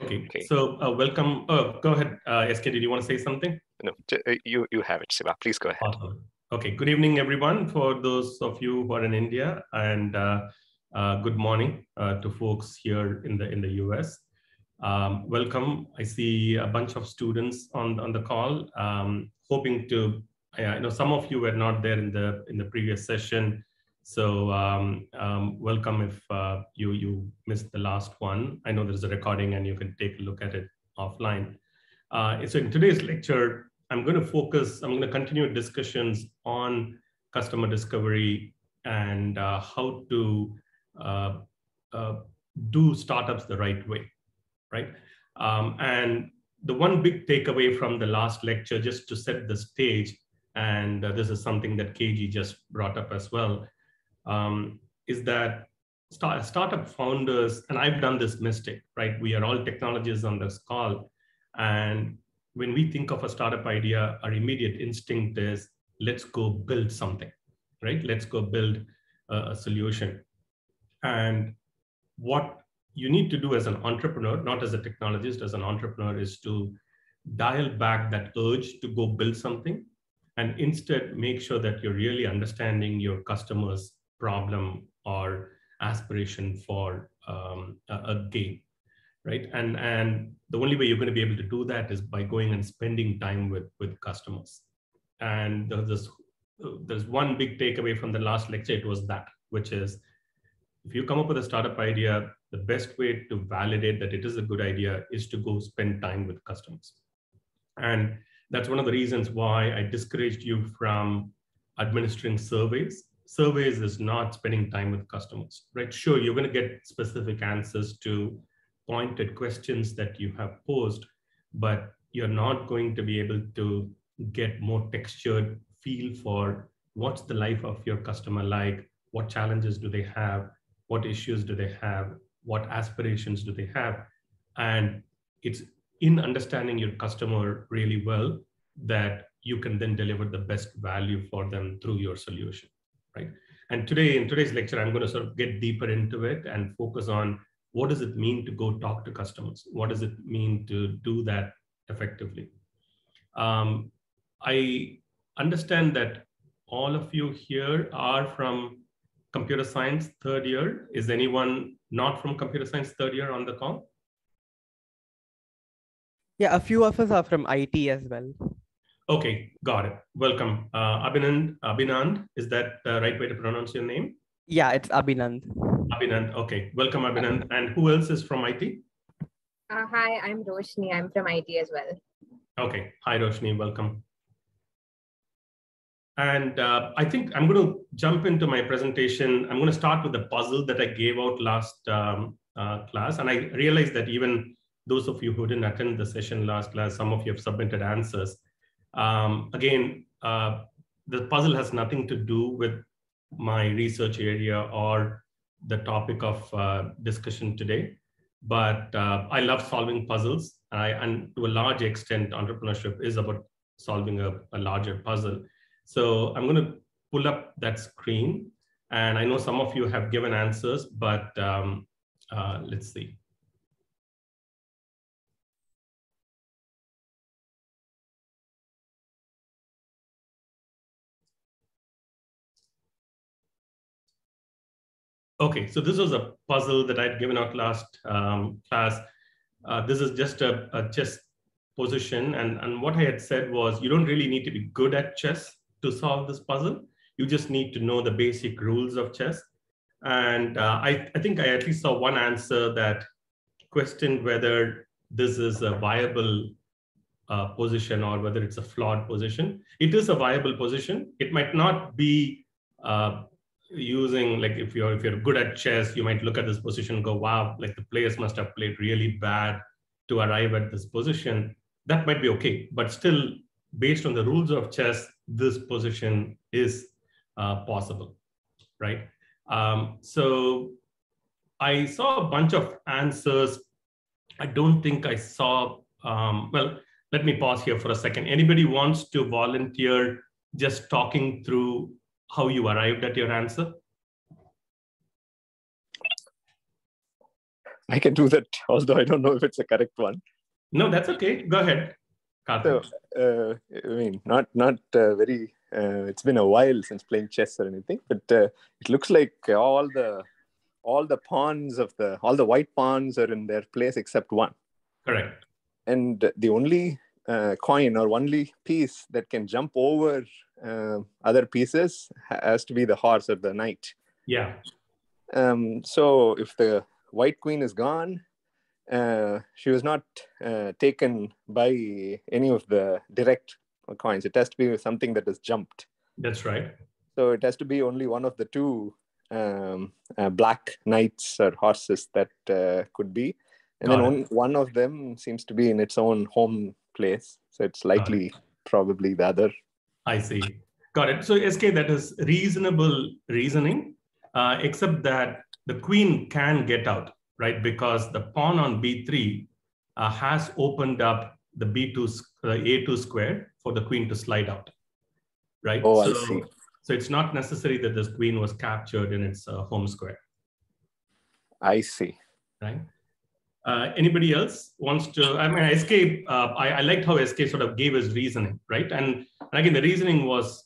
Okay, Okay. so welcome. Go ahead, SK, did you want to say something? No, you have it, Siva. Please go ahead. Awesome. Okay, good evening, everyone. For those of you who are in India, and good morning to folks here in the US. Welcome. I see a bunch of students on the call. Hoping to, I know some of you were not there in the previous session. So welcome if you missed the last one. I know there's a recording and you can take a look at it offline. So in today's lecture, I'm going to continue discussions on customer discovery and how to do startups the right way, right? And the one big takeaway from the last lecture, just to set the stage, and this is something that KG just brought up as well, is that startup founders, and I've done this mistake, right? We are all technologists on this call. And when we think of a startup idea, our immediate instinct is, let's go build something, right? Let's go build a solution. And what you need to do as an entrepreneur, not as a technologist, as an entrepreneur, is to dial back that urge to go build something and instead make sure that you're really understanding your customer's problem or aspiration for a gain, right? And the only way you're going to be able to do that is by going and spending time with customers. And there's one big takeaway from the last lecture. It was that, which is, if you come up with a startup idea, the best way to validate that it is a good idea is to go spend time with customers. And that's one of the reasons why I discouraged you from administering surveys. Surveys is not spending time with customers, right? Sure, you're going to get specific answers to pointed questions that you have posed, but you're not going to be able to get more textured feel for what's the life of your customer like, what challenges do they have, what issues do they have, what aspirations do they have. And it's in understanding your customer really well that you can then deliver the best value for them through your solution, right? And today, in today's lecture, I'm going to sort of get deeper into it and focus on what does it mean to go talk to customers? What does it mean to do that effectively? I understand that all of you here are from computer science third year. Is anyone not from computer science third year on the call? Yeah, a few of us are from IT as well. Okay, got it. Welcome. Abhinand, is that the right way to pronounce your name? Yeah, it's Abhinand. Abhinand, okay. Welcome, Abhinand. And who else is from IT? Hi, I'm Roshni. I'm from IT as well. Okay, hi Roshni, welcome. And I think I'm going to jump into my presentation. I'm going to start with the puzzle that I gave out last class. And I realized that even those of you who didn't attend the session last class, some of you have submitted answers. Again, the puzzle has nothing to do with my research area or the topic of discussion today. But I love solving puzzles. And to a large extent, entrepreneurship is about solving a larger puzzle. So I'm going to pull up that screen. And I know some of you have given answers, but let's see. Okay, so this was a puzzle that I'd given out last class. This is just a chess position. And what I had said was, you don't really need to be good at chess to solve this puzzle. You just need to know the basic rules of chess. And I think I at least saw one answer that questioned whether this is a viable position or whether it's a flawed position. It is a viable position. It might not be using, like, if you're good at chess, you might look at this position and go, wow, like the players must have played really bad to arrive at this position. That might be okay, but still, based on the rules of chess, this position is possible, right? So I saw a bunch of answers. I don't think I saw, well, let me pause here for a second. Anybody wants to volunteer just talking through how you arrived at your answer? I can do that, although I don't know if it's a correct one. No, that's okay. Go ahead, Karthik. So, I mean, not very. It's been a while since playing chess or anything, but it looks like all the pawns of all the white pawns are in their place except one. Correct. And the only coin or only piece that can jump over other pieces has to be the horse or the knight. Yeah. So if the white queen is gone, she was not taken by any of the direct coins. It has to be something that has jumped. That's right. So it has to be only one of the two black knights or horses that could be. And then one of them seems to be in its own home place. So it's likely probably the other. I see. Got it. So SK, that is reasonable reasoning, except that the queen can get out, right? Because the pawn on B3 has opened up the A2 square for the queen to slide out, right? Oh, I see. So it's not necessary that this queen was captured in its home square. I see. Right. Anybody else wants to? I mean, SK, I liked how SK sort of gave his reasoning, right? And again, the reasoning was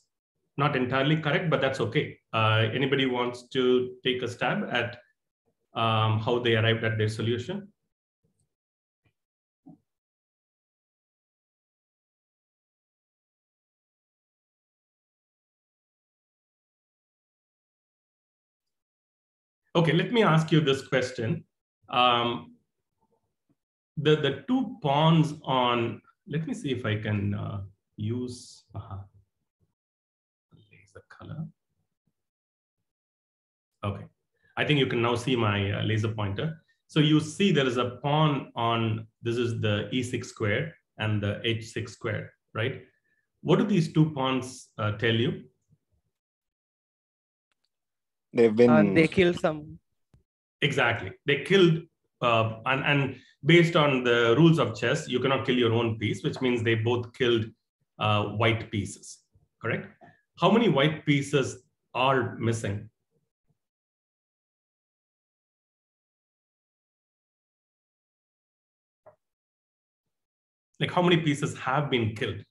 not entirely correct, but that's okay. Anybody wants to take a stab at how they arrived at their solution? Okay, let me ask you this question. The two pawns on, let me see if I can use laser color. Okay, I think you can now see my laser pointer. So you see there is a pawn on, this is the E6 square and the H6 square, right? What do these two pawns tell you? They've been... they killed some. Exactly. They killed, and based on the rules of chess, you cannot kill your own piece, which means they both killed white pieces, correct? How many white pieces are missing? Like how many pieces have been killed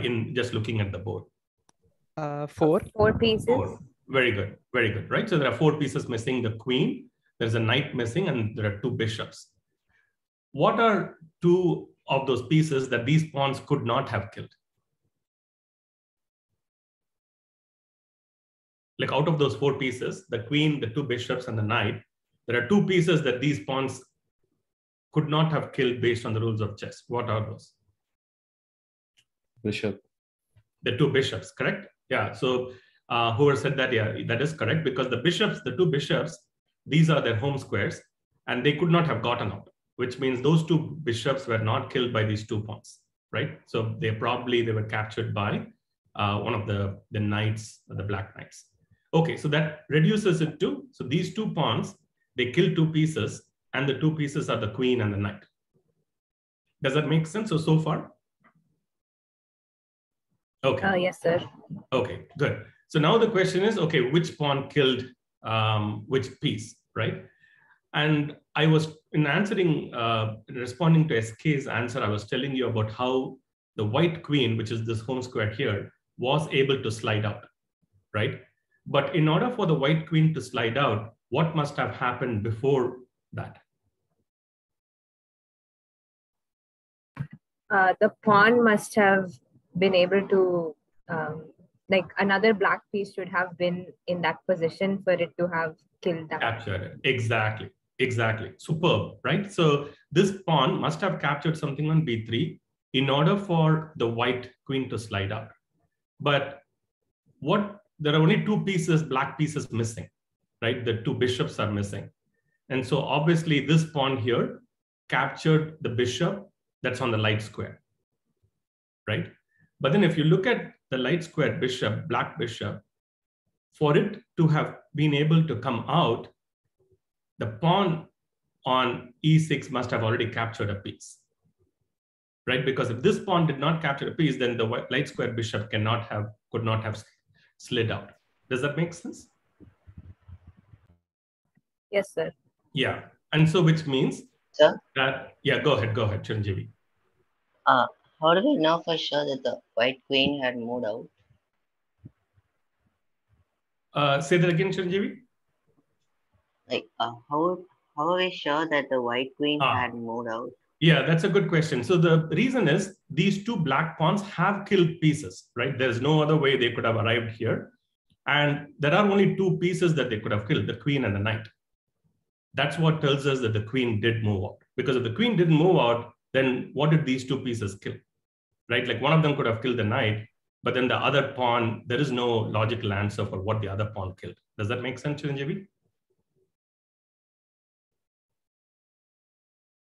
in just looking at the board? 4. 4 pieces. 4. Very good, right? So there are 4 pieces missing, the queen, there's a knight missing, and there are 2 bishops. What are 2 of those pieces that these pawns could not have killed? Like out of those 4 pieces, the queen, the 2 bishops, and the knight, there are 2 pieces that these pawns could not have killed based on the rules of chess. What are those? Bishop. The 2 bishops, correct? Yeah, so whoever said that, yeah, that is correct, because the bishops, the 2 bishops, these are their home squares, and they could not have gotten out, which means those 2 bishops were not killed by these 2 pawns, right? So they were captured by one of the knights, the black knights. Okay, so that reduces it to, so these 2 pawns, they kill 2 pieces, and the 2 pieces are the queen and the knight. Does that make sense so far? Okay. Yes, sir. Okay, good. So now the question is, okay, which pawn killed which piece, right? And I was in answering, responding to SK's answer, I was telling you about how the white queen, which is this home square here, was able to slide out, right? But in order for the white queen to slide out, what must have happened before that? The pawn must have been able to, like another black piece should have been in that position for it to have killed that. Captured it. Exactly. Exactly. Superb, right? So this pawn must have captured something on B3 in order for the white queen to slide out. But there are only 2 pieces, black pieces missing, right? The 2 bishops are missing. And so obviously this pawn here captured the bishop that's on the light square, right? But then if you look at the light square bishop, black bishop, for it to have been able to come out, the pawn on E6 must have already captured a piece, right? Because if this pawn did not capture a piece, then the light square bishop could not have slid out. Does that make sense? Yes, sir. Yeah. And so which means Sir, that, yeah, go ahead, Chiranjeevi. how do we know for sure that the white queen had moved out? Say that again, Chiranjeevi. Like, how are we sure that the white queen had moved out? Yeah, that's a good question. So the reason is these two black pawns have killed pieces, right? There's no other way they could have arrived here. And there are only two pieces that they could have killed, the queen and the knight. That's what tells us that the queen did move out. Because if the queen didn't move out, then what did these two pieces kill, right? Like one of them could have killed the knight, but then the other pawn, there is no logical answer for what the other pawn killed. Does that make sense, Chiranjeevi?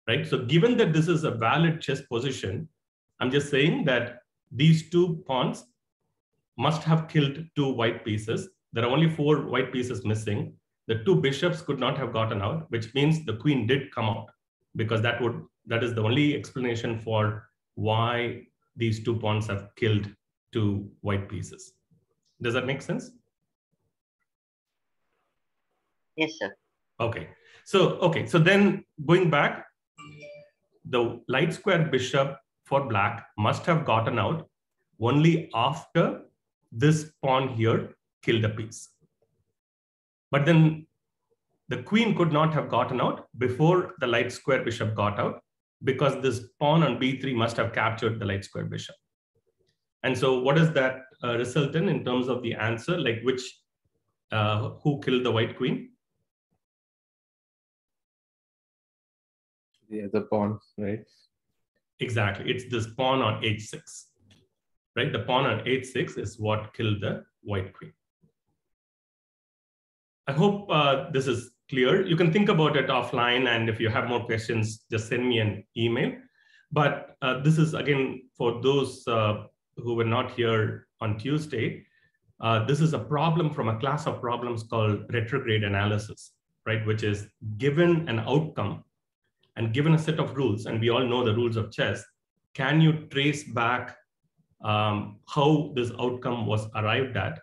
Right? So given that this is a valid chess position, I'm just saying that these two pawns must have killed two white pieces. There are only 4 white pieces missing. The 2 bishops could not have gotten out, which means the queen did come out, because that is the only explanation for why these 2 pawns have killed 2 white pieces. Does that make sense? Yes, sir. Okay. So then going back, the light square bishop for black must have gotten out only after this pawn here killed a piece. But then the queen could not have gotten out before the light square bishop got out, because this pawn on b3 must have captured the light square bishop. And so what does that result in terms of the answer? Like who killed the white queen? The other pawn, right? Exactly. It's this pawn on h6, right? The pawn on h6 is what killed the white queen. I hope this is clear. You can think about it offline, and if you have more questions, just send me an email. But this is, again, for those who were not here on Tuesday, this is a problem from a class of problems called retrograde analysis, right? Which is given an outcome and given a set of rules, and we all know the rules of chess, can you trace back how this outcome was arrived at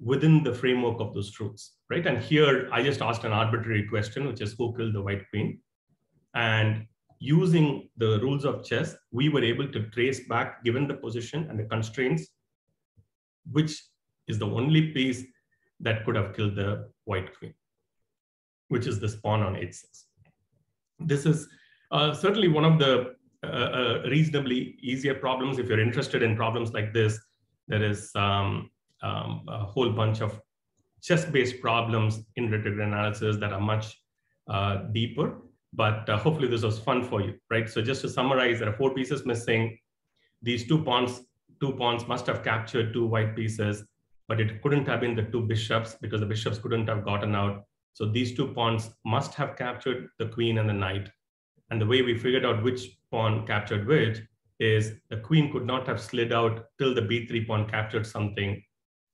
within the framework of those rules, right? And here I just asked an arbitrary question, which is who killed the white queen? And using the rules of chess, we were able to trace back, given the position and the constraints, which is the only piece that could have killed the white queen, which is this pawn on h6. This is certainly one of the reasonably easier problems. If you're interested in problems like this, there is a whole bunch of chess-based problems in retrograde analysis that are much deeper. But hopefully this was fun for you, right? So just to summarize, there are 4 pieces missing. These two pawns must have captured 2 white pieces, but it couldn't have been the 2 bishops because the bishops couldn't have gotten out. So these 2 pawns must have captured the queen and the knight. And the way we figured out which pawn captured which is the queen could not have slid out till the b3 pawn captured something,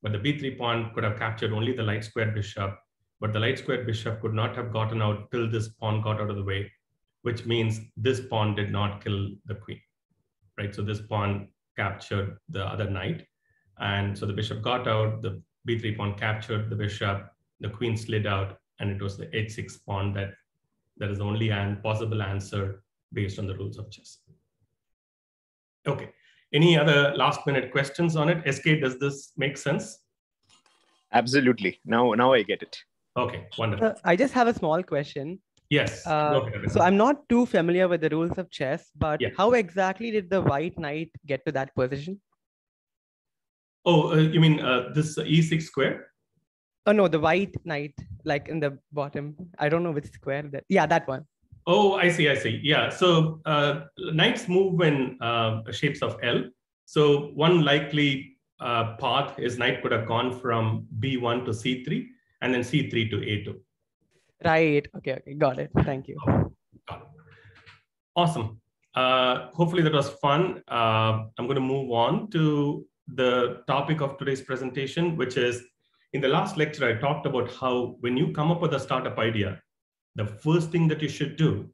but the b3 pawn could have captured only the light square bishop, but the light square bishop could not have gotten out till this pawn got out of the way, which means this pawn did not kill the queen, right? So this pawn captured the other knight. And so the bishop got out, the b3 pawn captured the bishop, the queen slid out, and it was the h6 pawn that is the only possible answer based on the rules of chess. Okay, any other last minute questions on it? SK, does this make sense? Absolutely. Now I get it. Okay, wonderful. I just have a small question. Yes. Go ahead. So I'm not too familiar with the rules of chess, but Yeah. how exactly did the white knight get to that position? Oh, you mean this e6 square? Oh no, the white knight, like in the bottom. I don't know which square that. Yeah, that one. Oh, I see. Yeah. So knights move in shapes of L. So one likely path is knight could have gone from B1 to C3 and then C3 to A2. Right. Okay. Got it. Thank you. Got it. Awesome. Hopefully that was fun. I'm going to move on to the topic of today's presentation, which is, in the last lecture, I talked about how when you come up with a startup idea, the first thing that you should do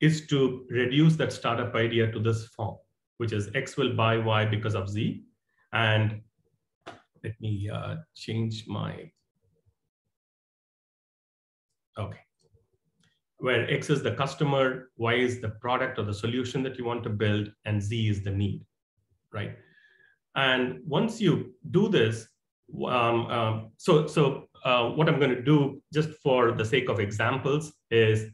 is to reduce that startup idea to this form, which is X will buy Y because of Z. And let me change my, okay. where X is the customer, Y is the product or the solution that you want to build, and Z is the need, right? And once you do this, what I'm going to do, just for the sake of examples, is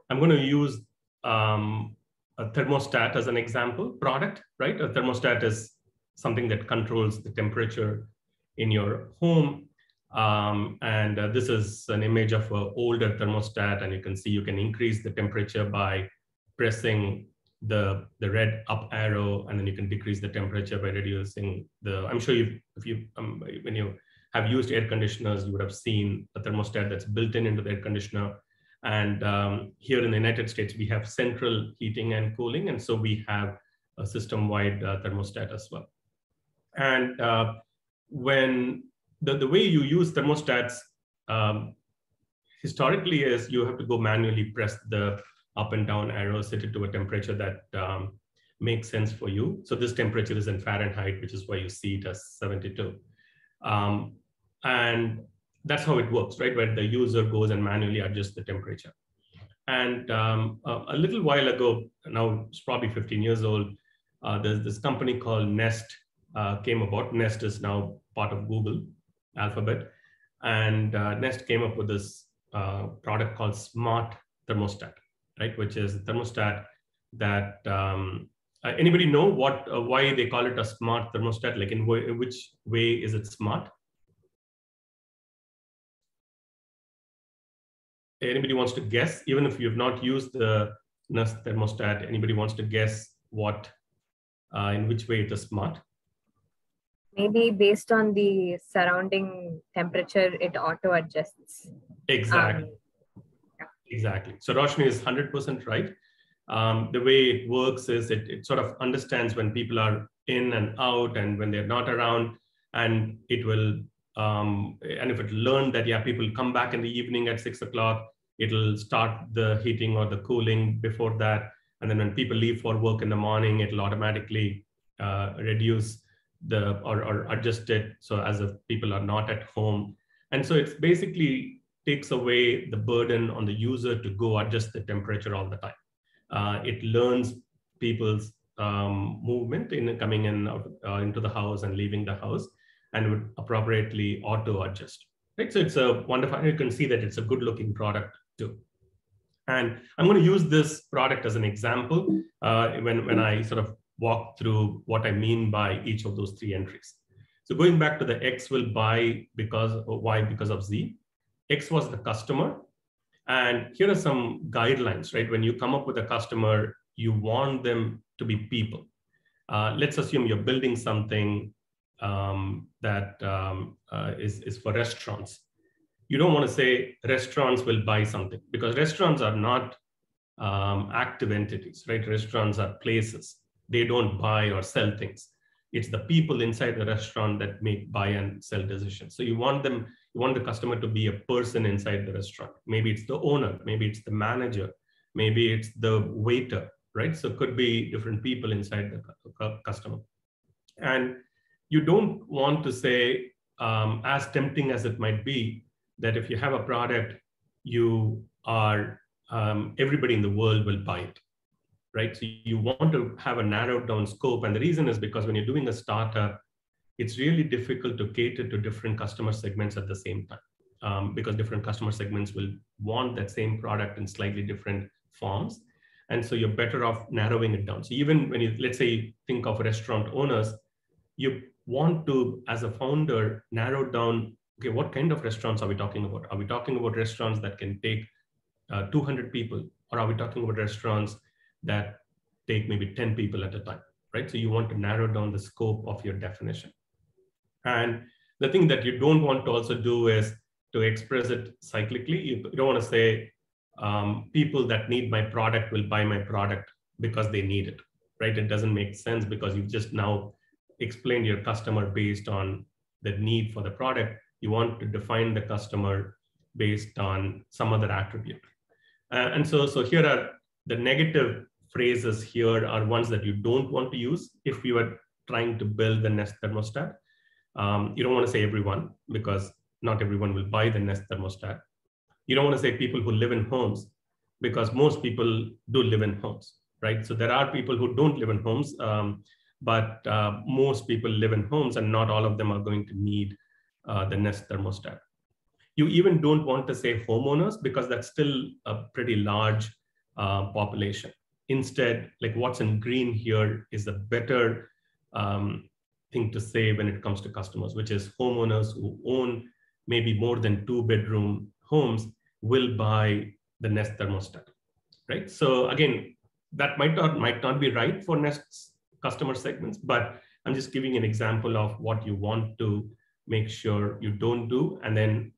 I'm going to use a thermostat as an example product, right? A thermostat is something that controls the temperature in your home. This is an image of an older thermostat, and you can see you can increase the temperature by pressing the red up arrow, and then you can decrease the temperature by reducing the, I'm sure when you have used air conditioners, you would have seen a thermostat that's built into the air conditioner. And here in the United States, we have central heating and cooling. And so we have a system-wide thermostat as well. And when the way you use thermostats historically is you have to go manually press the up and down arrow, set it to a temperature that makes sense for you. So this temperature is in Fahrenheit, which is why you see it as 72. And that's how it works, right? Where the user goes and manually adjusts the temperature. And a little while ago, now it's probably 15 years old, there's this company called Nest came about. Nest is now part of Google Alphabet. And Nest came up with this product called Smart Thermostat, right? Which is a thermostat that, anybody know why they call it a smart thermostat? Like in which way is it smart? Anybody wants to guess? Even if you've not used the Nest thermostat, anybody wants to guess in which way it is smart? Maybe based on the surrounding temperature, it auto adjusts. Exactly. Exactly. So Roshni is 100% right. The way it works is it sort of understands when people are in and out and when they're not around, and it will, and if it learned that, yeah, people come back in the evening at 6 o'clock, it'll start the heating or the cooling before that. And then when people leave for work in the morning, it'll automatically reduce or adjust it so as if people are not at home. And so it's basically takes away the burden on the user to go adjust the temperature all the time. It learns people's movement in coming in into the house and leaving the house, and would appropriately auto adjust. Right? So it's a wonderful, you can see that it's a good looking product too. And I'm going to use this product as an example when I sort of walk through what I mean by each of those three entries. So going back to the X will buy because of Y because of Z. X was the customer. And here are some guidelines, right? When you come up with a customer, you want them to be people. Let's assume you're building something that is for restaurants. You don't want to say restaurants will buy something, because restaurants are not active entities, right? Restaurants are places. They don't buy or sell things. It's the people inside the restaurant that make buy and sell decisions. So you want the customer to be a person inside the restaurant. Maybe it's the owner, maybe it's the manager, maybe it's the waiter, right? So it could be different people inside the customer. And you don't want to say, as tempting as it might be, that if you have a product, you are, everybody in the world will buy it, right? So you want to have a narrowed down scope. And the reason is because when you're doing a startup, it's really difficult to cater to different customer segments at the same time, because different customer segments will want that same product in slightly different forms. And so you're better off narrowing it down. So even when you, let's say, you think of restaurant owners, you want to, as a founder, narrow down, okay, what kind of restaurants are we talking about? Are we talking about restaurants that can take 200 people? Or are we talking about restaurants that take maybe 10 people at a time, right? So you want to narrow down the scope of your definition. And the thing that you don't want to also do is to express it cyclically. You don't want to say people that need my product will buy my product because they need it, right? It doesn't make sense, because you've just now explained your customer based on the need for the product. You want to define the customer based on some other attribute. And so here are the negative phrases. Here are ones that you don't want to use if you are trying to build the Nest thermostat. You don't want to say everyone, because not everyone will buy the Nest thermostat. You don't want to say people who live in homes, because most people do live in homes, right? So there are people who don't live in homes, but most people live in homes, and not all of them are going to need the Nest thermostat. You even don't want to say homeowners, because that's still a pretty large population. Instead, like what's in green here is a better thing to say when it comes to customers, which is homeowners who own maybe more than 2-bedroom homes will buy the Nest thermostat, right? So again, that might not be right for Nest's customer segments, but I'm just giving an example of what you want to make sure you don't do. And then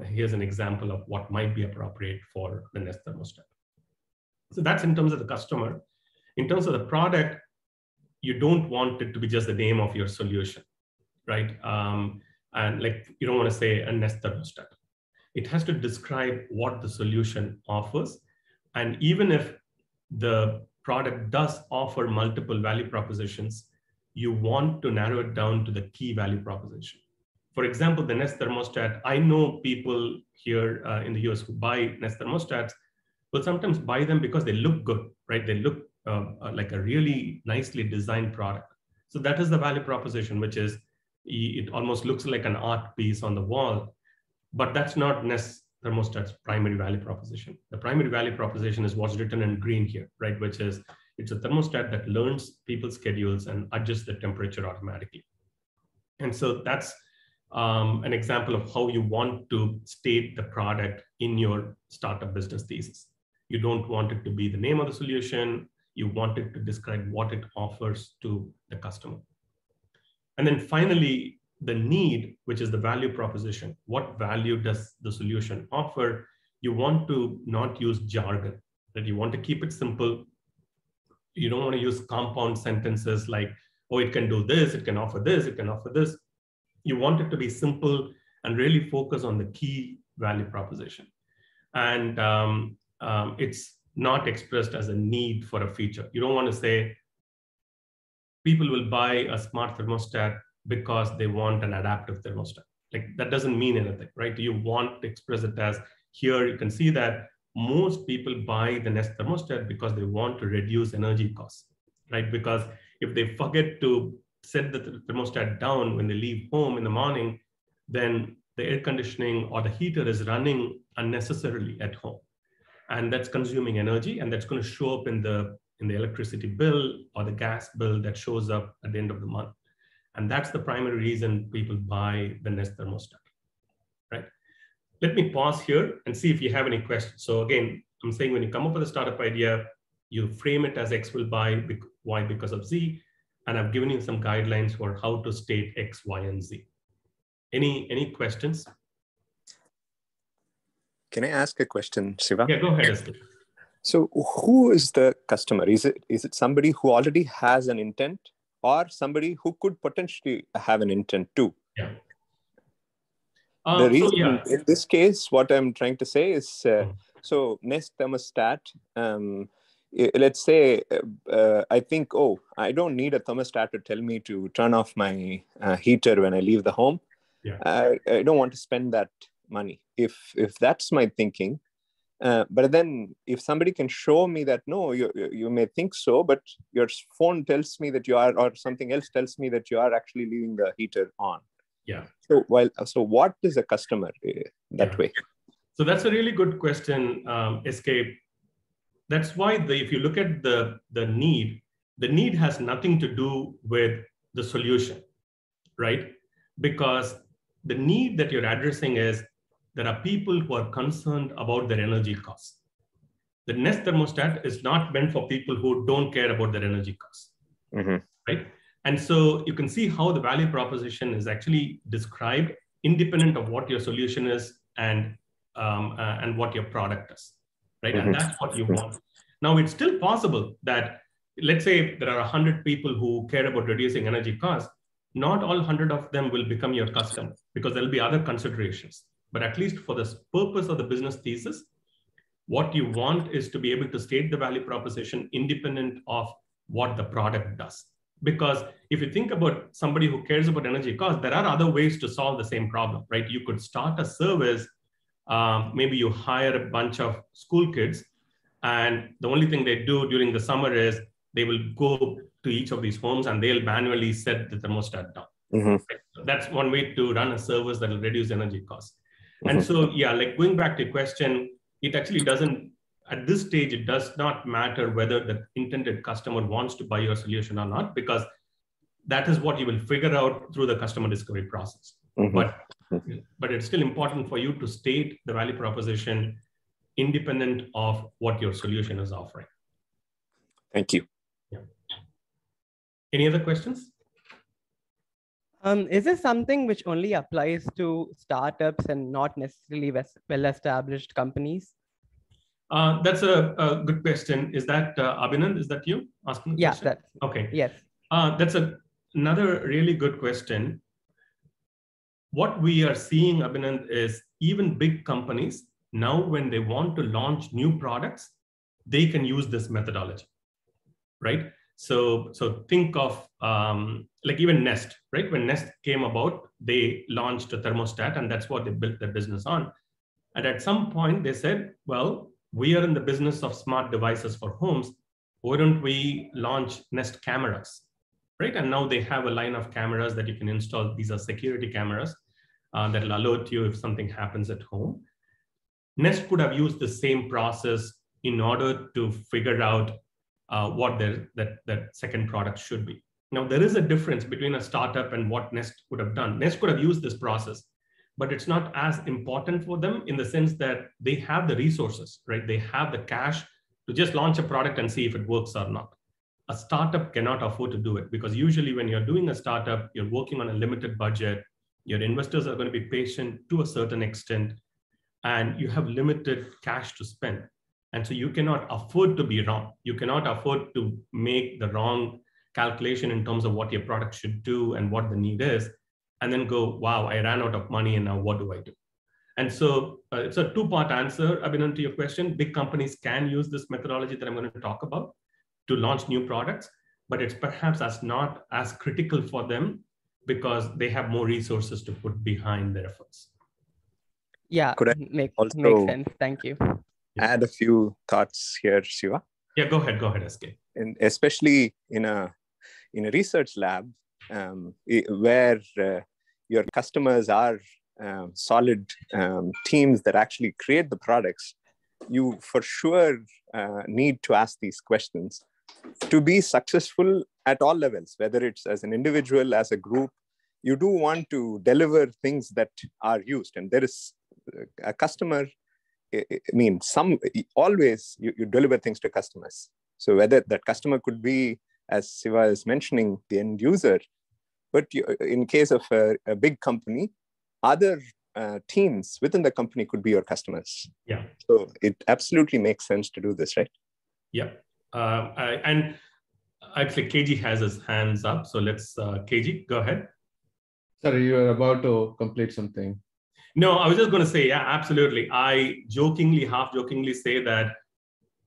here's an example of what might be appropriate for the Nest thermostat. So that's in terms of the customer. In terms of the product, you don't want it to be just the name of your solution, right? And like, you don't want to say a Nest thermostat. It has to describe what the solution offers. And even if the product does offer multiple value propositions, you want to narrow it down to the key value proposition. For example, the Nest thermostat, I know people here in the US who buy Nest thermostats will sometimes buy them because they look good, right? They look like a really nicely designed product. So that is the value proposition, which is it almost looks like an art piece on the wall, but that's not Nest thermostat's primary value proposition. The primary value proposition is what's written in green here, right? Which is it's a thermostat that learns people's schedules and adjusts the temperature automatically. And so that's an example of how you want to state the product in your startup business thesis. You don't want it to be the name of the solution. You want it to describe what it offers to the customer. And then finally, the need, which is the value proposition. What value does the solution offer? You want to not use jargon, that you want to keep it simple. You don't want to use compound sentences like, oh, it can do this, it can offer this, it can offer this. You want it to be simple and really focus on the key value proposition. And it's not expressed as a need for a feature. You don't want to say people will buy a smart thermostat because they want an adaptive thermostat. Like that doesn't mean anything, right? You want to express it as, here you can see that most people buy the Nest thermostat because they want to reduce energy costs, right? Because if they forget to set the thermostat down when they leave home in the morning, then the air conditioning or the heater is running unnecessarily at home. And that's consuming energy, and that's going to show up in the electricity bill or the gas bill that shows up at the end of the month. And that's the primary reason people buy the Nest thermostat, right? Let me pause here and see if you have any questions. So again, I'm saying when you come up with a startup idea, you frame it as X will buy, Y because of Z. And I've given you some guidelines for how to state X, Y, and Z. Any questions? Can I ask a question, Siva? Yeah, go ahead, Esther. So who is the customer? Is it somebody who already has an intent, or somebody who could potentially have an intent too? Yeah. The reason in this case, what I'm trying to say is, so Nest thermostat, let's say I think, oh, I don't need a thermostat to tell me to turn off my heater when I leave the home. Yeah. I don't want to spend that money. If that's my thinking, but then if somebody can show me that, no, you may think so, but your phone tells me that you are, or something else tells me that you are actually leaving the heater on. Yeah. So what is a customer that way? So that's a really good question, Escape. That's why if you look at the need has nothing to do with the solution, right? Because the need that you're addressing is there are people who are concerned about their energy costs. The Nest thermostat is not meant for people who don't care about their energy costs, right? And so you can see how the value proposition is actually described independent of what your solution is and what your product is, right? And that's what you want. Now, it's still possible that, let's say there are 100 people who care about reducing energy costs. Not all 100 of them will become your customer because there'll be other considerations. But at least for the purpose of the business thesis, what you want is to be able to state the value proposition independent of what the product does. Because if you think about somebody who cares about energy costs, there are other ways to solve the same problem, right? You could start a service, maybe you hire a bunch of school kids And the only thing they do during the summer is they will go to each of these homes and they'll manually set the thermostat down. Mm-hmm. That's one way to run a service that will reduce energy costs. Mm-hmm. And so, yeah, like going back to your question, it actually doesn't, at this stage, it does not matter whether the intended customer wants to buy your solution or not, because that is what you will figure out through the customer discovery process. Mm-hmm. But it's still important for you to state the value proposition independent of what your solution is offering. Thank you. Yeah. Any other questions? Is this something which only applies to startups and not necessarily well-established companies? That's a good question. Is that Abhinand? Is that you asking the question? That's okay. Yes. That's another really good question. What we are seeing, Abhinand, is even big companies now, when they want to launch new products, they can use this methodology, right? So think of like even Nest, right? When Nest came about, they launched a thermostat, and that's what they built their business on. And at some point, they said, well, we are in the business of smart devices for homes. Why don't we launch Nest cameras, right? And now they have a line of cameras that you can install. These are security cameras that will alert you if something happens at home. Nest could have used the same process in order to figure out what that second product should be. Now, there is a difference between a startup and what Nest would have done. Nest could have used this process, but it's not as important for them in the sense that they have the resources, right? They have the cash to just launch a product and see if it works or not. A startup cannot afford to do it, because usually when you're doing a startup, you're working on a limited budget. Your investors are going to be patient to a certain extent, and you have limited cash to spend. And so you cannot afford to be wrong. You cannot afford to make the wrong calculation in terms of what your product should do and what the need is, and then go, wow, I ran out of money and now what do I do? And so it's a two-part answer, Abhinand, to your question. Big companies can use this methodology that I'm going to talk about to launch new products, but it's perhaps not as critical for them because they have more resources to put behind their efforts. Yeah, Could I makes sense. Thank you. Add a few thoughts here, Siva? Yeah, go ahead, SK. And especially in a research lab where your customers are solid teams that actually create the products, you for sure need to ask these questions to be successful at all levels, whether it's as an individual, as a group. You do want to deliver things that are used, and there is a customer. I mean, always you deliver things to customers. So whether that customer could be, as Siva is mentioning, the end user, but in case of a big company, other teams within the company could be your customers. Yeah. So it absolutely makes sense to do this, right? Yeah. And actually, KG has his hands up. So let's, KG, go ahead. Sorry, you were about to complete something. No, I was just going to say, yeah, absolutely. I half jokingly say that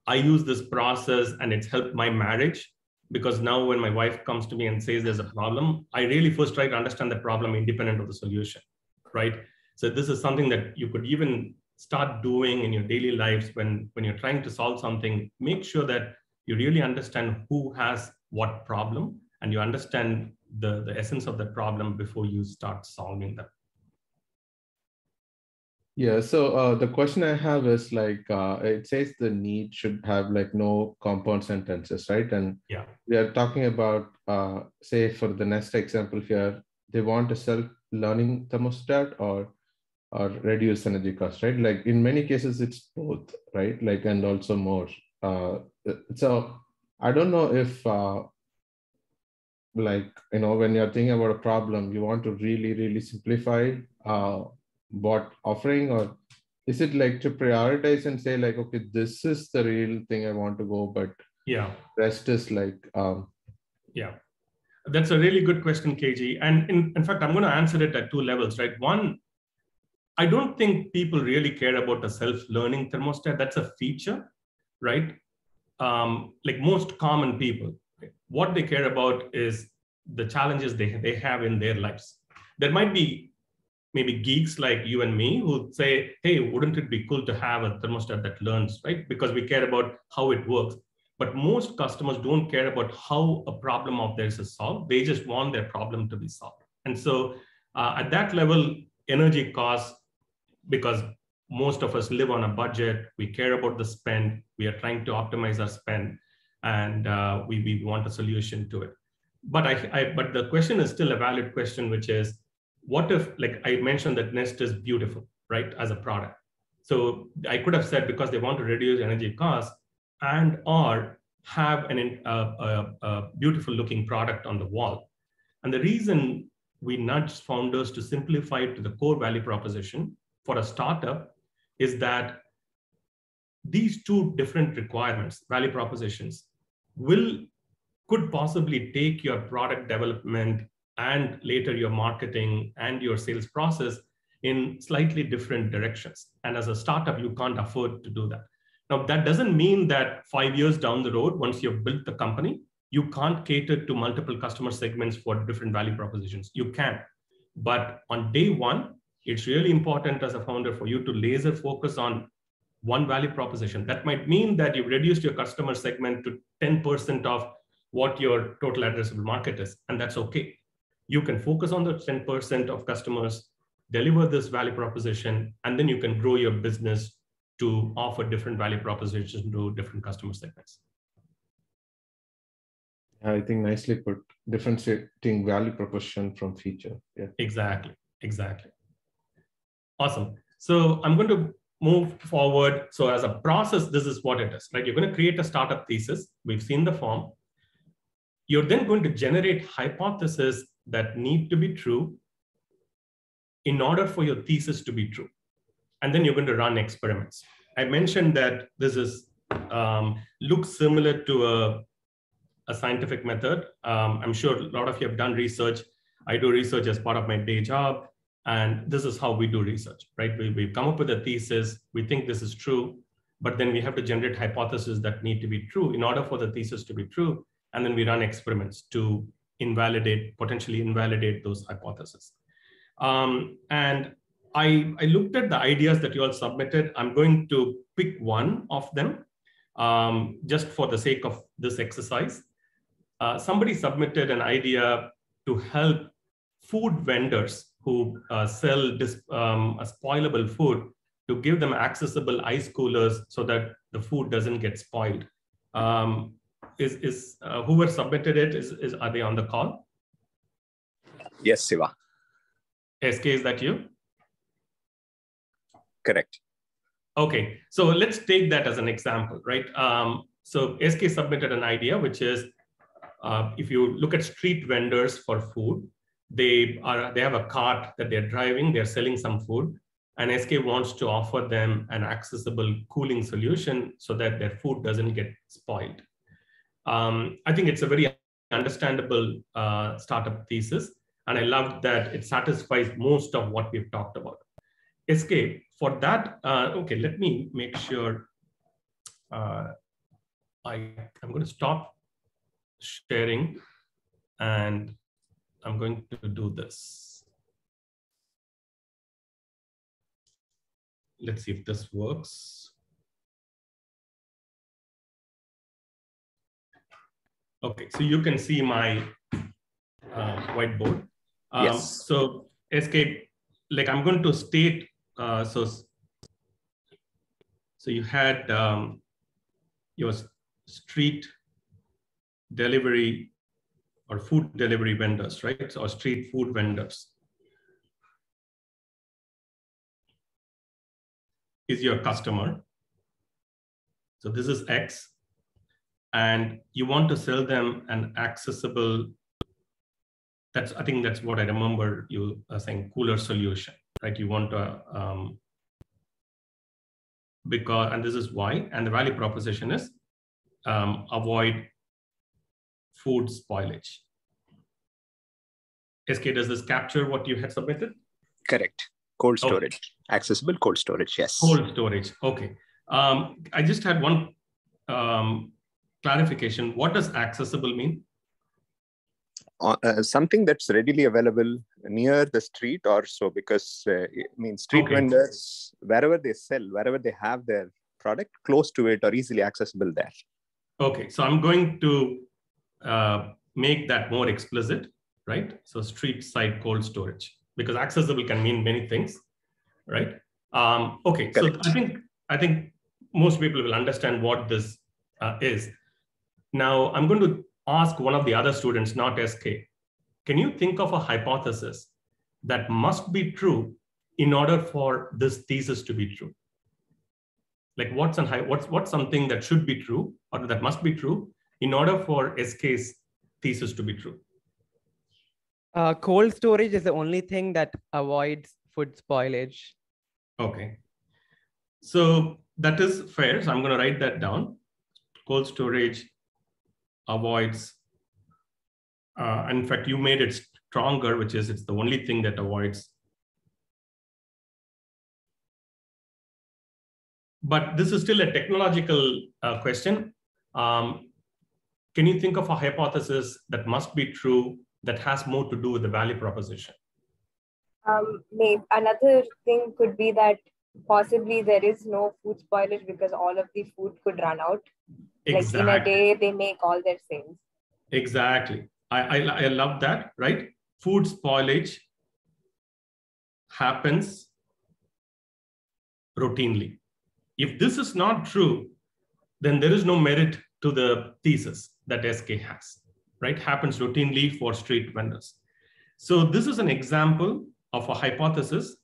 I use this process and it's helped my marriage, because now when my wife comes to me and says there's a problem, I really first try to understand the problem independent of the solution, right? So this is something that you could even start doing in your daily lives when you're trying to solve something. Make sure that you really understand who has what problem and you understand the essence of the problem before you start solving them. Yeah, so the question I have is like, it says the need should have like no compound sentences, right? And yeah, we are talking about, say for the Nest example here, they want a self-learning thermostat or reduce energy cost, right? Like in many cases, it's both, right? Like, and also more. So I don't know if like, you know, when you're thinking about a problem, you want to really simplify what offering, or is it like to prioritize and say like, okay, this is the real thing I want to go, but yeah, rest is like yeah, that's a really good question, KG. And in fact, I'm going to answer it at two levels, right? One, I don't think people really care about a self-learning thermostat. That's a feature, right? Like most common people, what they care about is the challenges they have in their lives. There might be maybe geeks like you and me who say, hey, wouldn't it be cool to have a thermostat that learns, right? Because we care about how it works. But most customers don't care about how a problem of theirs is solved. They just want their problem to be solved. And so at that level, energy costs, because most of us live on a budget, we care about the spend, we are trying to optimize our spend, and we want a solution to it. But but the question is still a valid question, which is, what if, like I mentioned, that Nest is beautiful, right, as a product. So I could have said, because they want to reduce energy costs and or have a beautiful looking product on the wall. And the reason we nudge founders to simplify it to the core value proposition for a startup is that these two different requirements, value propositions, could possibly take your product development and later your marketing and your sales process in slightly different directions. And as a startup, you can't afford to do that. Now, that doesn't mean that 5 years down the road, once you've built the company, you can't cater to multiple customer segments for different value propositions. You can. But on day one, it's really important as a founder for you to laser focus on one value proposition. That might mean that you've reduced your customer segment to 10% of what your total addressable market is, and that's okay. You can focus on the 10% of customers, deliver this value proposition, and then you can grow your business to offer different value propositions to different customer segments. I think nicely put, differentiating value proposition from feature. Yeah. Exactly. Awesome. So I'm going to move forward. So as a process, this is what it is, right? You're going to create a startup thesis. We've seen the form. You're then going to generate hypotheses that need to be true in order for your thesis to be true. And then you're going to run experiments. I mentioned that this is looks similar to a scientific method. I'm sure a lot of you have done research. I do research as part of my day job. And this is how we do research, right? We come up with a thesis. We think this is true, but then we have to generate hypotheses that need to be true in order for the thesis to be true. And then we run experiments to potentially invalidate those hypotheses. And I looked at the ideas that you all submitted. I'm going to pick one of them just for the sake of this exercise. Somebody submitted an idea to help food vendors who sell spoilable food, to give them accessible ice coolers so that the food doesn't get spoiled. Whoever submitted it, are they on the call? Yes, Siva. SK, is that you? Correct. Okay, so let's take that as an example, right? So SK submitted an idea, which is if you look at street vendors for food, they have a cart that they're driving, they're selling some food, and SK wants to offer them an accessible cooling solution so that their food doesn't get spoiled. I think it's a very understandable startup thesis, and I love that it satisfies most of what we've talked about. SK, for that, okay, let me make sure I'm going to stop sharing and I'm going to do this. Let's see if this works. Okay, so you can see my whiteboard. Yes. So SK, like I'm going to state, so you had your street delivery or food delivery vendors, right? Or street food vendors is your customer. So this is X, and you want to sell them an accessible, I think that's what I remember you saying, cooler solution, right? You want to, and this is why, and the value proposition is avoid food spoilage. SK, does this capture what you had submitted? Correct. Cold storage. Okay. Accessible cold storage, yes. Cold storage, okay. I just had one clarification. What does accessible mean? Something that's readily available near the street or so, because street vendors, wherever they sell, wherever they have their product, close to it or easily accessible there. Okay, so I'm going to make that more explicit, right? So street side cold storage, because accessible can mean many things, right? Okay, correct. So I think most people will understand what this is. Now I'm going to ask one of the other students, not SK. Can you think of a hypothesis that must be true in order for this thesis to be true? Like what's something that should be true or that must be true in order for SK's thesis to be true? Cold storage is the only thing that avoids food spoilage. Okay. So that is fair. So I'm going to write that down. Cold storage avoids, in fact, you made it stronger, which is it's the only thing that avoids. But this is still a technological question. Can you think of a hypothesis that must be true that has more to do with the value proposition? Maybe another thing could be that possibly there is no food spoilage because all of the food could run out. Exactly. Like in a day, they make all their sales. Exactly. I love that, right? Food spoilage happens routinely. If this is not true, then there is no merit to the thesis that SK has, right? Happens routinely for street vendors. So this is an example of a hypothesis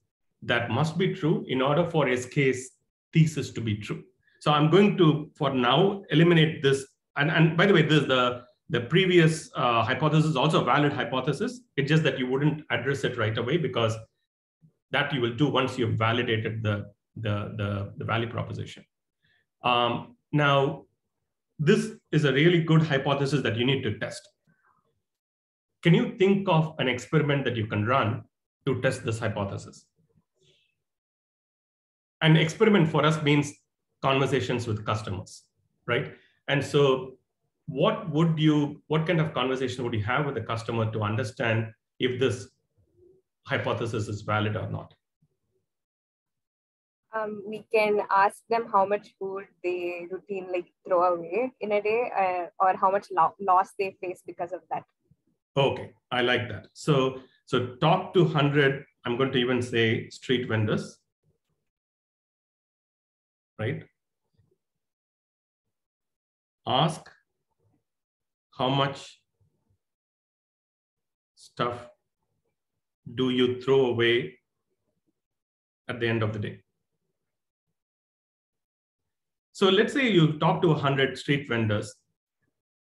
that must be true in order for SK's thesis to be true. So I'm going to, for now, eliminate this. And by the way, the previous hypothesis is also a valid hypothesis. It's just that you wouldn't address it right away because that you will do once you've validated the value proposition. Now, this is a really good hypothesis that you need to test. Can you think of an experiment that you can run to test this hypothesis? An experiment for us means conversations with customers, right? And so what kind of conversation would you have with the customer to understand if this hypothesis is valid or not? We can ask them how much food they routinely throw away in a day or how much loss they face because of that. Okay, I like that. So talk to 100, I'm going to even say street vendors, right? Ask how much stuff do you throw away at the end of the day? So let's say you talk to 100 street vendors.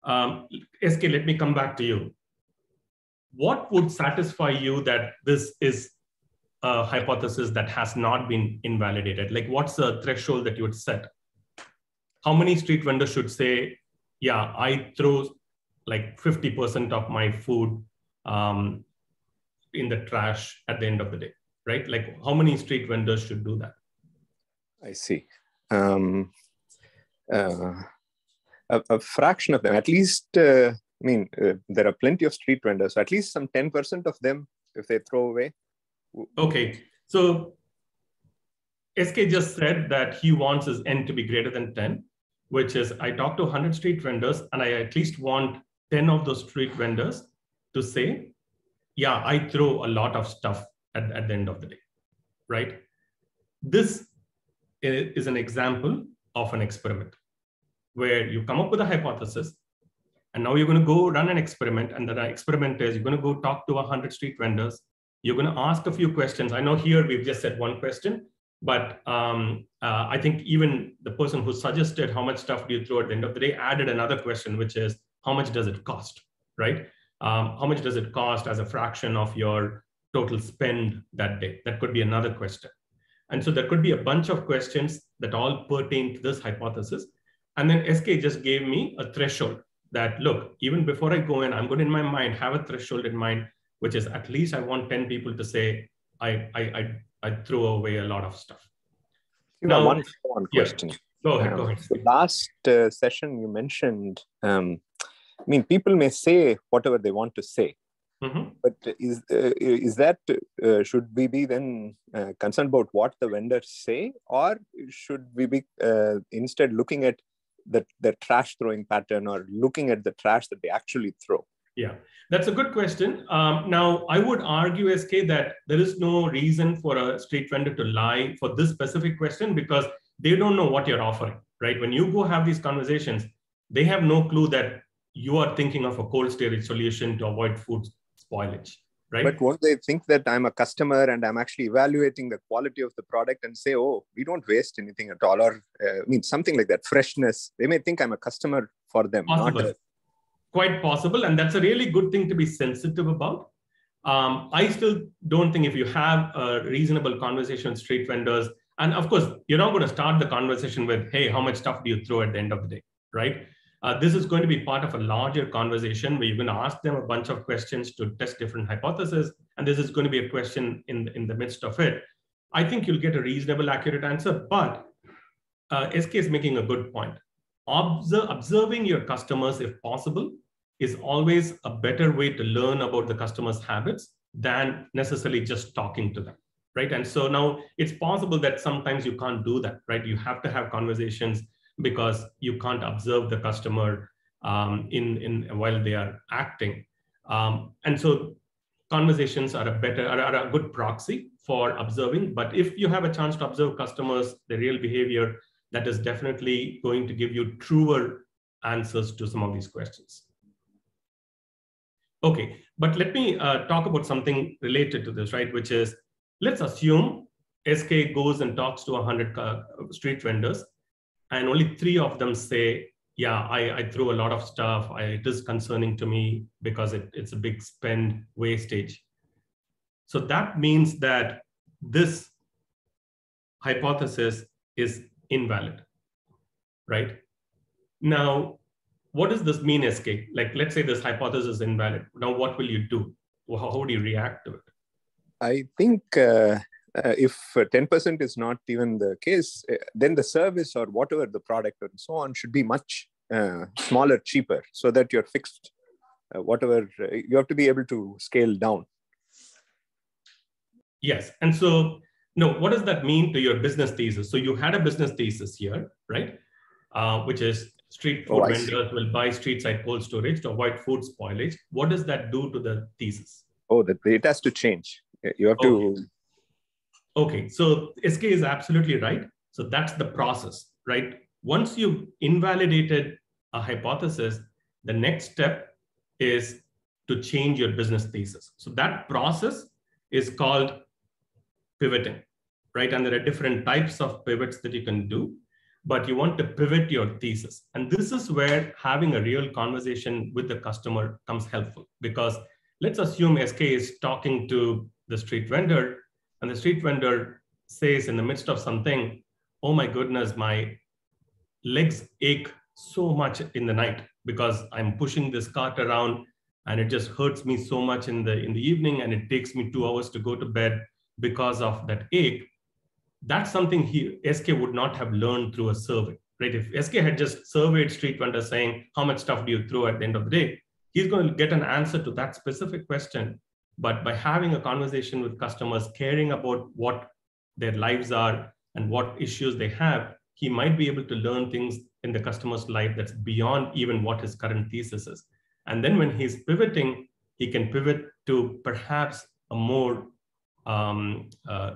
SK, let me come back to you. What would satisfy you that this is a hypothesis that has not been invalidated? Like what's the threshold that you would set? How many street vendors should say, yeah, I throw like 50% of my food in the trash at the end of the day, right? Like how many street vendors should do that? I see. A fraction of them, at least, there are plenty of street vendors, so at least some 10% of them, if they throw away. Okay, so SK just said that he wants his N to be greater than 10, which is I talk to 100 street vendors and I at least want 10 of those street vendors to say, yeah, I throw a lot of stuff at the end of the day, right? This is an example of an experiment where you come up with a hypothesis and now you're going to go run an experiment, and the experiment is you're going to go talk to 100 street vendors. You're going to ask a few questions. I know here we've just said one question, but I think even the person who suggested how much stuff do you throw at the end of the day added another question, which is how much does it cost, right? How much does it cost as a fraction of your total spend that day? That could be another question. And so there could be a bunch of questions that all pertain to this hypothesis. And then SK just gave me a threshold that, look, even before I go in, I'm going to in my mind have a threshold in mind, which is at least I want 10 people to say, I throw away a lot of stuff. Now, one question. Go ahead. The last session you mentioned, people may say whatever they want to say. But is that should we be then concerned about what the vendors say, or should we be instead looking at the trash throwing pattern, or looking at the trash that they actually throw? Yeah, that's a good question. Now, I would argue, SK, that there is no reason for a street vendor to lie for this specific question, because they don't know what you're offering, right? When you go have these conversations, they have no clue that you are thinking of a cold storage solution to avoid food spoilage, right? But won't they think that I'm a customer and I'm actually evaluating the quality of the product and say, oh, we don't waste anything at all, or something like that, freshness? They may think I'm a customer for them. Possible. Quite possible. And that's a really good thing to be sensitive about. I still don't think if you have a reasonable conversation with street vendors, and of course, you're not going to start the conversation with, hey, how much stuff do you throw at the end of the day, right? This is going to be part of a larger conversation where you're going to ask them a bunch of questions to test different hypotheses. And this is going to be a question in the midst of it. I think you'll get a reasonable, accurate answer, but SK is making a good point. Observing your customers, if possible, is always a better way to learn about the customer's habits than necessarily just talking to them, right? And so now it's possible that sometimes you can't do that, right? You have to have conversations because you can't observe the customer while they are acting. And so conversations are a good proxy for observing. But if you have a chance to observe customers, their real behavior, that is definitely going to give you truer answers to some of these questions. Okay, but let me talk about something related to this, right? Which is, let's assume SK goes and talks to 100 street vendors, and only 3 of them say, yeah, I throw a lot of stuff. It is concerning to me because it's a big spend wastage. So that means that this hypothesis is invalid, right? Now, what does this mean, SK? Like, let's say this hypothesis is invalid. Now, what will you do? How do you react to it? I think if 10% is not even the case, then the service or whatever the product and so on should be much smaller, cheaper, so that you're fixed. Whatever, you have to be able to scale down. Yes. And so, no, what does that mean to your business thesis? So you had a business thesis here, right? Which is street food vendors will buy street side cold storage to avoid food spoilage. What does that do to the thesis? Oh, it has to change. You have to. Okay, so SK is absolutely right. So that's the process, right? Once you've invalidated a hypothesis, the next step is to change your business thesis. So that process is called pivoting, right? And there are different types of pivots that you can do, but you want to pivot your thesis. And this is where having a real conversation with the customer comes helpful, because let's assume SK is talking to the street vendor, and the street vendor says in the midst of something, oh my goodness, my legs ache so much in the night because I'm pushing this cart around and it just hurts me so much in the evening, and it takes me 2 hours to go to bed because of that ache. That's something SK would not have learned through a survey, right? If SK had just surveyed street vendors saying, how much stuff do you throw at the end of the day? He's going to get an answer to that specific question. But by having a conversation with customers, caring about what their lives are and what issues they have, he might be able to learn things in the customer's life that's beyond even what his current thesis is. And then when he's pivoting, he can pivot to perhaps a more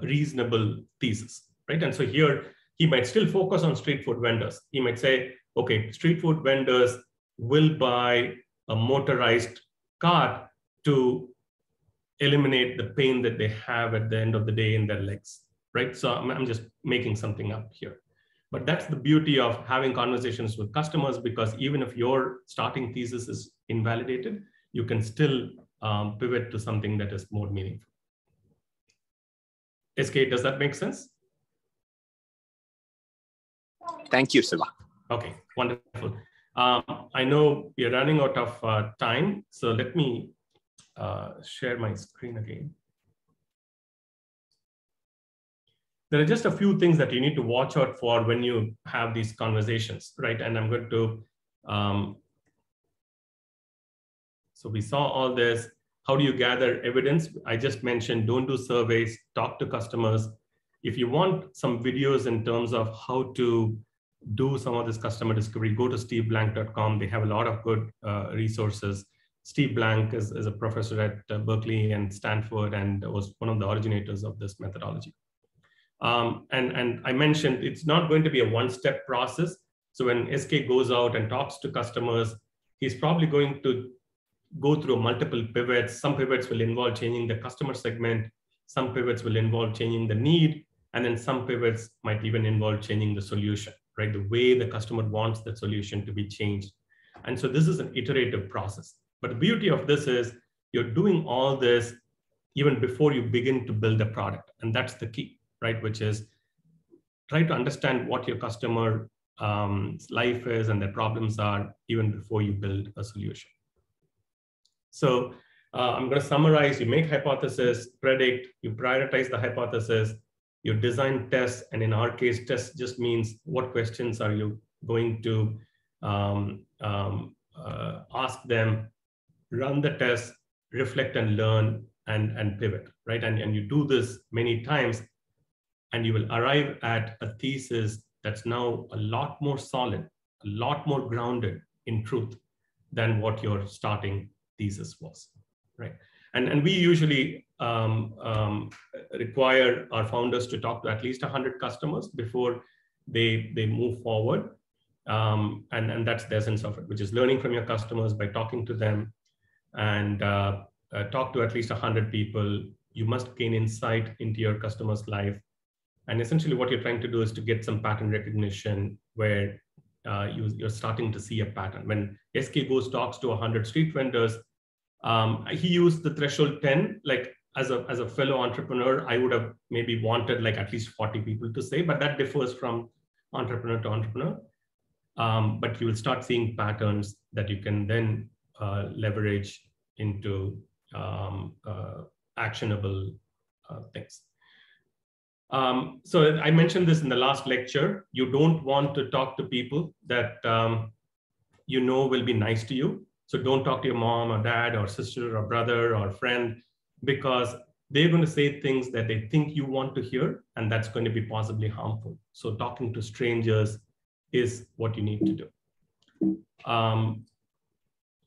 reasonable thesis, right? And so here, he might still focus on street food vendors. He might say, okay, street food vendors will buy a motorized cart to eliminate the pain that they have at the end of the day in their legs, right? So I'm just making something up here. But that's the beauty of having conversations with customers, because even if your starting thesis is invalidated, you can still pivot to something that is more meaningful. SK, does that make sense? Thank you, Siva. Okay, wonderful. I know we're running out of time, so let me share my screen again. There are just a few things that you need to watch out for when you have these conversations, right? And I'm going to, so we saw all this. How do you gather evidence? I just mentioned, don't do surveys, talk to customers. If you want some videos in terms of how to do some of this customer discovery, go to steveblank.com. They have a lot of good resources. Steve Blank is a professor at Berkeley and Stanford and was one of the originators of this methodology. And I mentioned it's not going to be a one-step process. So when SK goes out and talks to customers, he's probably going to go through multiple pivots. Some pivots will involve changing the customer segment. Some pivots will involve changing the need. And then some pivots might even involve changing the solution, right? The way the customer wants the solution to be changed. And so this is an iterative process. But the beauty of this is you're doing all this even before you begin to build a product. And that's the key, right? Which is try to understand what your customer life is and their problems are even before you build a solution. So I'm going to summarize. You make hypothesis, predict, you prioritize the hypothesis, you design tests. And in our case, tests just means what questions are you going to ask them, run the test, reflect and learn, and pivot, right? And you do this many times, and you will arrive at a thesis that's now a lot more solid, a lot more grounded in truth than what your starting thesis was, right? And we usually require our founders to talk to at least 100 customers before they move forward. And that's the essence of it, which is learning from your customers by talking to them and talk to at least 100 people. You must gain insight into your customer's life. And essentially what you're trying to do is to get some pattern recognition where you're starting to see a pattern. When SK goes talks to 100 street vendors, he used the threshold 10. Like as a fellow entrepreneur, I would have maybe wanted like at least 40 people to say, but that differs from entrepreneur to entrepreneur. But you will start seeing patterns that you can then leverage into actionable things. So I mentioned this in the last lecture. You don't want to talk to people that you know will be nice to you. So don't talk to your mom or dad or sister or brother or friend, because they're going to say things that they think you want to hear, and that's going to be possibly harmful. So talking to strangers is what you need to do.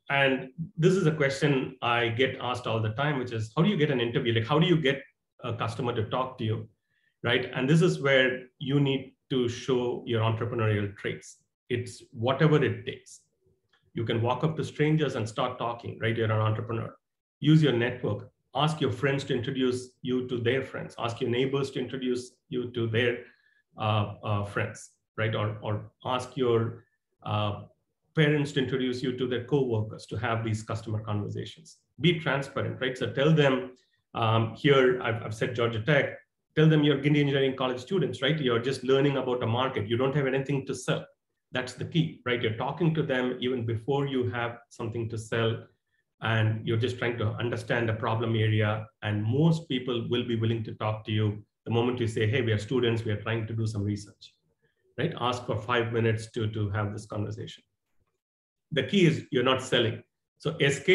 And this is a question I get asked all the time, which is, how do you get an interview? Like, how do you get a customer to talk to you, right? And this is where you need to show your entrepreneurial traits. It's whatever it takes. You can walk up to strangers and start talking, right? You're an entrepreneur. Use your network. Ask your friends to introduce you to their friends. Ask your neighbors to introduce you to their friends, right? Or ask your parents to introduce you to their co-workers to have these customer conversations. Be transparent, right? So tell them, here, I've said Georgia Tech, tell them you're Guindy Engineering College students, right? You're just learning about a market. You don't have anything to sell. That's the key, right? You're talking to them even before you have something to sell, and you're just trying to understand the problem area. And most people will be willing to talk to you the moment you say, hey, we are students, we are trying to do some research, right? Ask for 5 minutes to have this conversation. The key is you're not selling. So SK,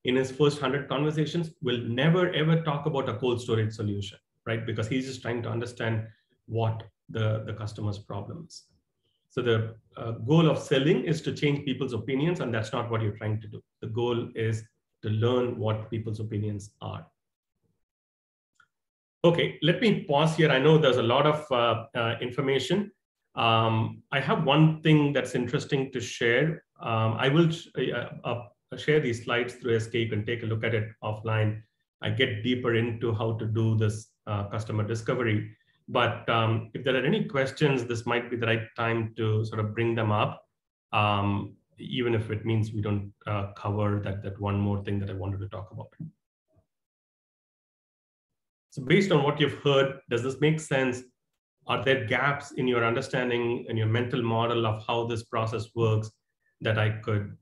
in his first 100 conversations, will never, ever talk about a cold storage solution, right? Because he's just trying to understand what the customer's problem is. So the goal of selling is to change people's opinions, and that's not what you're trying to do. The goal is to learn what people's opinions are. Okay, let me pause here. I know there's a lot of information. I have one thing that's interesting to share. I will share these slides through SK. You can take a look at it offline. I get deeper into how to do this customer discovery. But if there are any questions, this might be the right time to sort of bring them up, even if it means we don't cover that one more thing that I wanted to talk about. So based on what you've heard, does this make sense? Are there gaps in your understanding and your mental model of how this process works that I could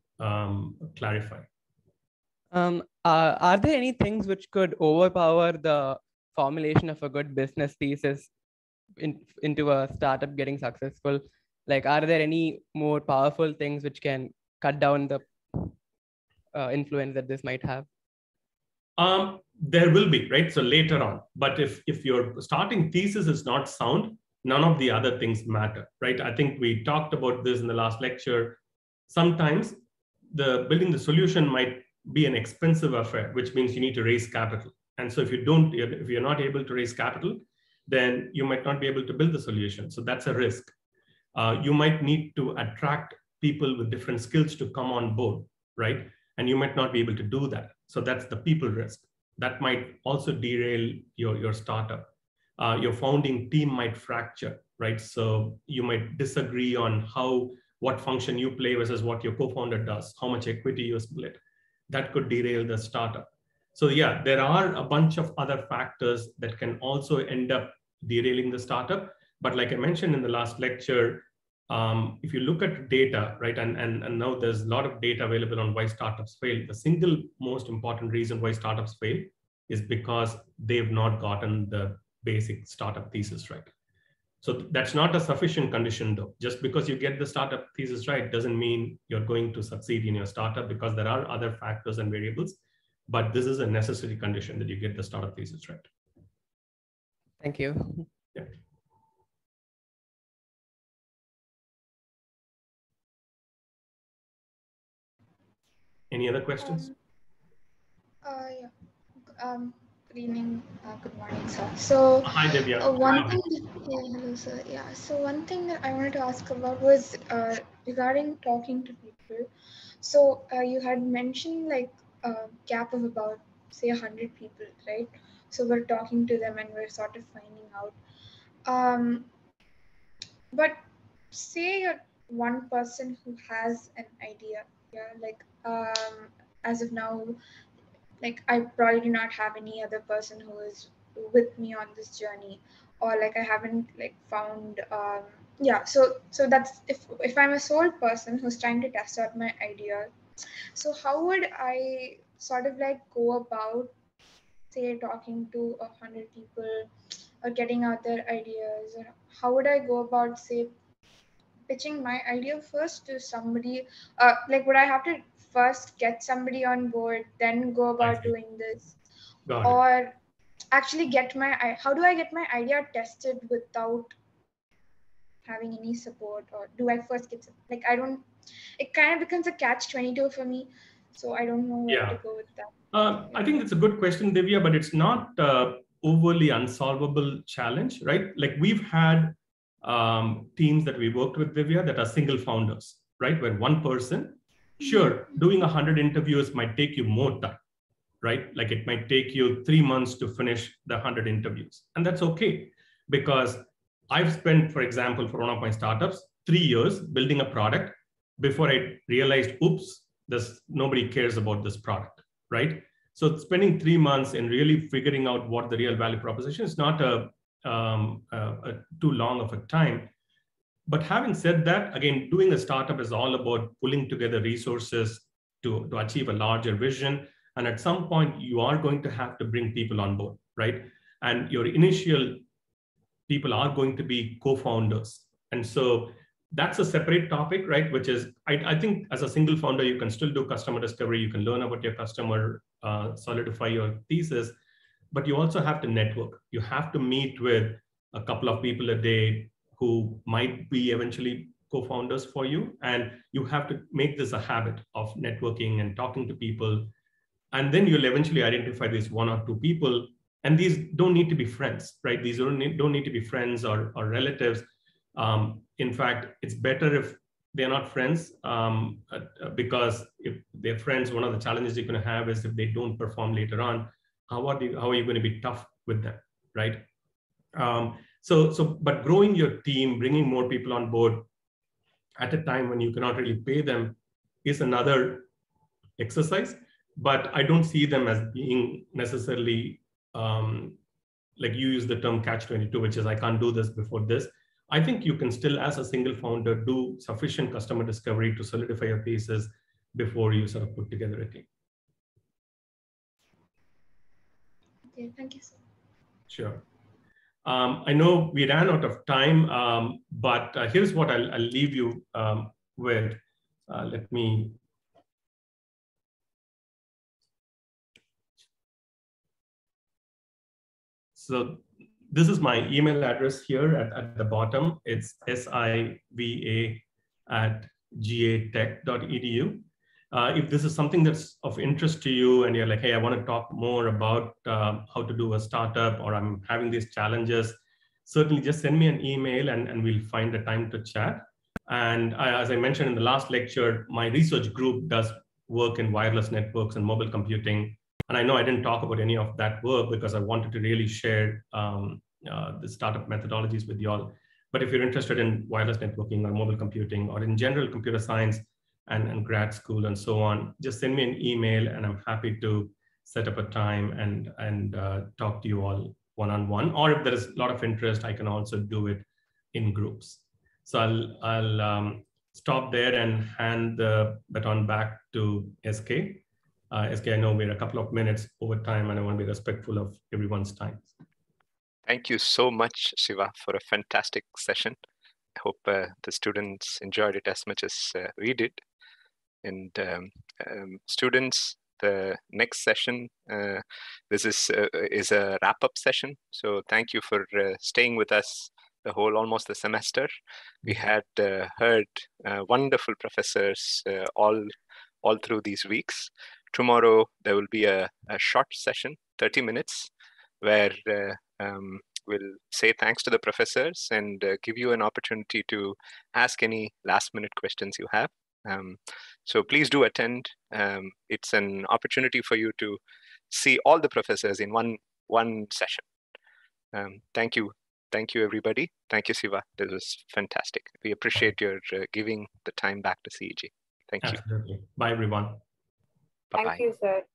clarify? Are there any things which could overpower the formulation of a good business thesis into a startup getting successful? Like, are there any more powerful things which can cut down the influence that this might have? There will be, right? So later on, but if your starting thesis is not sound, none of the other things matter, right? I think we talked about this in the last lecture. Sometimes building the solution might be an expensive affair, which means you need to raise capital. And so if you're not able to raise capital, then you might not be able to build the solution. So that's a risk. You might need to attract people with different skills to come on board, right? And you might not be able to do that. So that's the people risk. That might also derail your startup. Your founding team might fracture, right? So you might disagree on what function you play versus what your co-founder does, how much equity you split. That could derail the startup. So yeah, there are a bunch of other factors that can also end up derailing the startup. But like I mentioned in the last lecture, if you look at data, right, and now there's a lot of data available on why startups fail. The single most important reason why startups fail is because they've not gotten the basic startup thesis right. So that's not a sufficient condition though. Just because you get the startup thesis right doesn't mean you're going to succeed in your startup, because there are other factors and variables, but this is a necessary condition that you get the startup thesis right. Thank you. Yeah. Any other questions? Yeah. Good evening, good morning, sir. So, hi, Divya. Hello, sir. Yeah. So one thing that I wanted to ask about was regarding talking to people. So you had mentioned like a gap of about say 100 people, right? So we're talking to them and we're sort of finding out. But say you're one person who has an idea, yeah, like as of now, like I probably do not have any other person who is with me on this journey, or like I haven't like found yeah, so that's if I'm a sole person who's trying to test out my idea, so how would I sort of like go about say talking to 100 people or getting out their ideas, or how would I go about say pitching my idea first to somebody, like would I have to first get somebody on board, then go about doing this, or actually how do I get my idea tested without having any support, or do I first get like it kind of becomes a catch-22 for me, so I don't know where to go with that. I think it's a good question, Divya, but it's not overly unsolvable challenge, right? Like we've had teams that we worked with, Divya, that are single founders, right? Where one person, sure, doing 100 interviews might take you more time, right? Like it might take you 3 months to finish the 100 interviews. And that's okay, because I've spent, for example, for one of my startups, 3 years building a product before I realized, oops, nobody cares about this product, right? So spending 3 months in really figuring out what the real value proposition is not a too long of a time. But having said that, again, doing a startup is all about pulling together resources to achieve a larger vision. And at some point, you are going to have to bring people on board, right? And your initial people are going to be co-founders. And so that's a separate topic, right? Which is, I think as a single founder, you can still do customer discovery. You can learn about your customer, solidify your thesis, but you also have to network. You have to meet with a couple of people a day who might be eventually co-founders for you. And you have to make this a habit of networking and talking to people. And then you'll eventually identify these 1 or 2 people. And these don't need to be friends, right? These don't need to be friends or relatives. In fact, it's better if they're not friends, because if they're friends, one of the challenges you're going to have is if they don't perform later on, how are you going to be tough with them, right? But growing your team, bringing more people on board at a time when you cannot really pay them is another exercise. But I don't see them as being necessarily, like you use the term catch-22, which is I can't do this before this. I think you can still, as a single founder, do sufficient customer discovery to solidify your thesis before you sort of put together a team. Okay, thank you, sir. Sure. I know we ran out of time, but here's what I'll leave you with. Let me So this is my email address here at the bottom. It's siva@gatech.edu. If this is something that's of interest to you and you're like, hey, I want to talk more about how to do a startup, or I'm having these challenges, certainly just send me an email and we'll find a time to chat. And as I mentioned in the last lecture, my research group does work in wireless networks and mobile computing. And I know I didn't talk about any of that work because I wanted to really share the startup methodologies with you all. But if you're interested in wireless networking or mobile computing or in general computer science and grad school and so on, just send me an email and I'm happy to set up a time and talk to you all one-on-one. Or if there is a lot of interest, I can also do it in groups. So I'll stop there and hand the baton back to SK. SK, I know we're a couple of minutes over time and I want to be respectful of everyone's time. Thank you so much, Siva, for a fantastic session. I hope the students enjoyed it as much as we did. And students, the next session, this is a wrap-up session. So thank you for staying with us almost the semester. We had heard wonderful professors all through these weeks. Tomorrow, there will be a short session, 30 minutes, where we'll say thanks to the professors and give you an opportunity to ask any last-minute questions you have. So please do attend. It's an opportunity for you to see all the professors in one session. Thank you. Thank you, everybody. Thank you, Siva. This was fantastic. We appreciate your giving the time back to CEG. Thank you. Absolutely. Bye, everyone. Bye-bye. Thank you, sir.